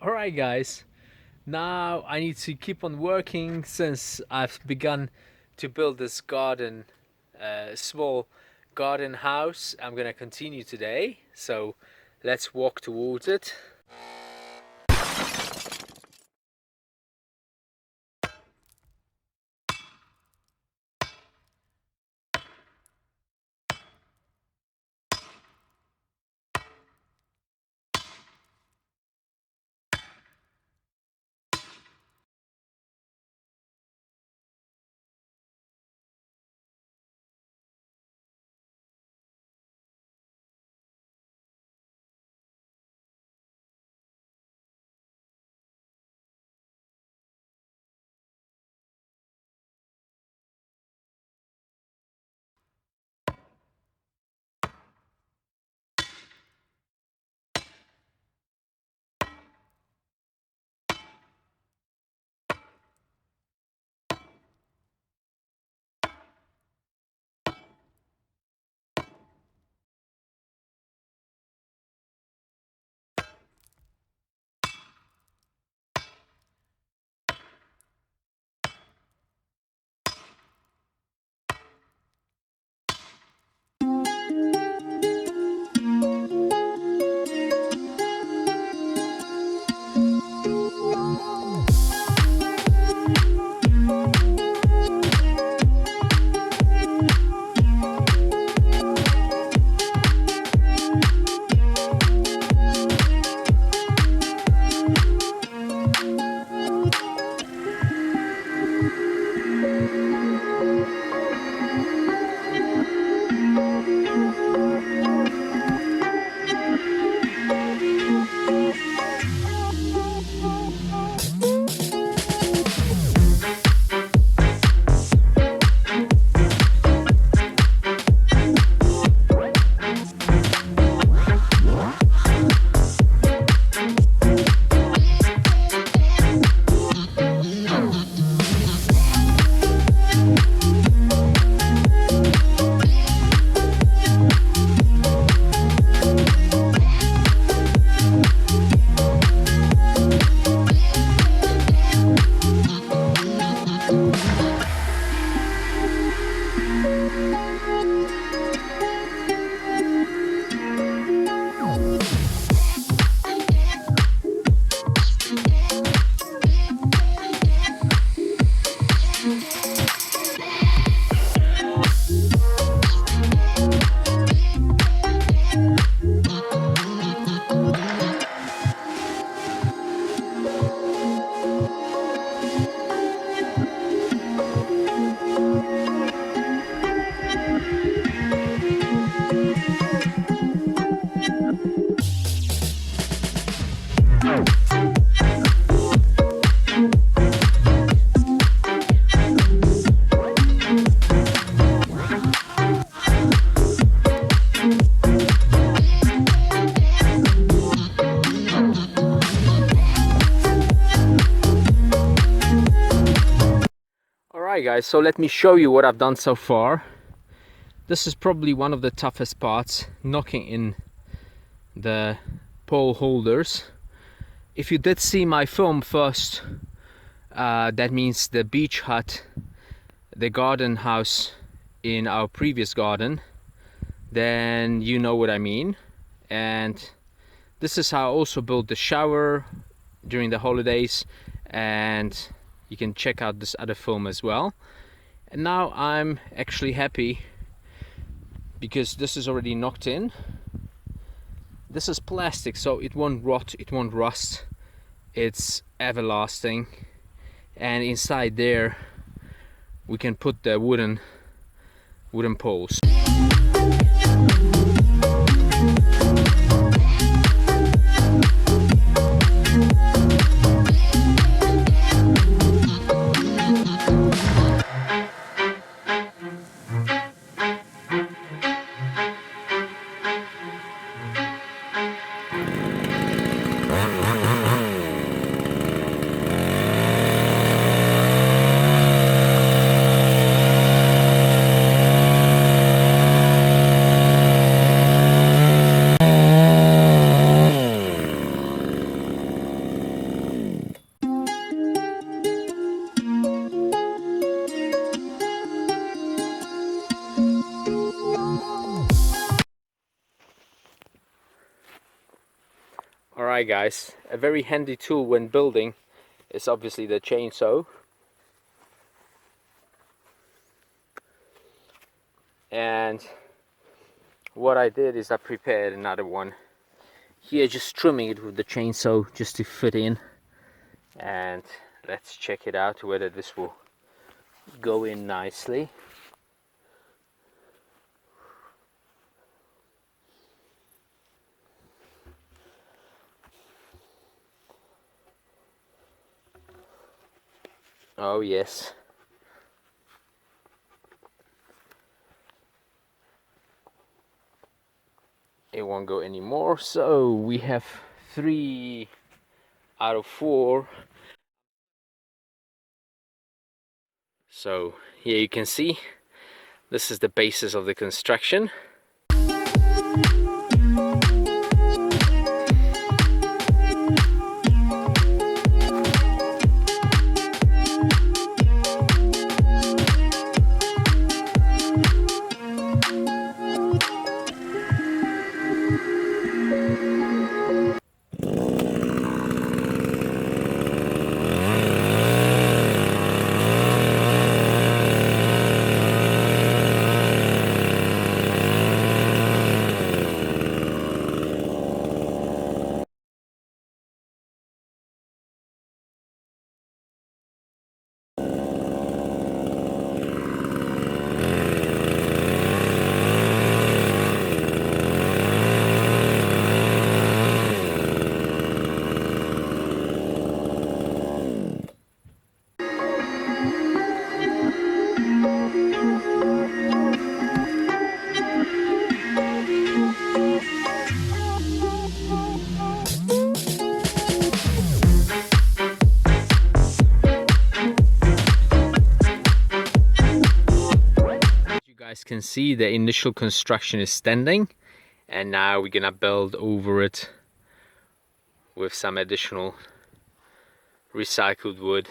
Alright guys, now I need to keep on working since I've begun to build this garden, small garden house. I'm gonna continue today, so let's walk towards it. Alright guys, so let me show you what I've done so far. This is probably one of the toughest parts, knocking in the pole holders. If you did see my film first, that means the beach hut, the garden house in our previous garden, then you know what I mean. And this is how I also built the shower during the holidays, and you can check out this other film as well. And now I'm actually happy because this is already knocked in. This is plastic, so it won't rot, it won't rust, it's everlasting. And inside there we can put the wooden poles. Alright guys, a very handy tool when building is obviously the chainsaw. And what I did is I prepared another one here, just trimming it with the chainsaw just to fit in. And let's check it out whether this will go in nicely. Oh yes. It won't go anymore, so we have 3 out of 4. So here you can see this is the basis of the construction. Guys can see the initial construction is standing, and now we're gonna build over it with some additional recycled wood.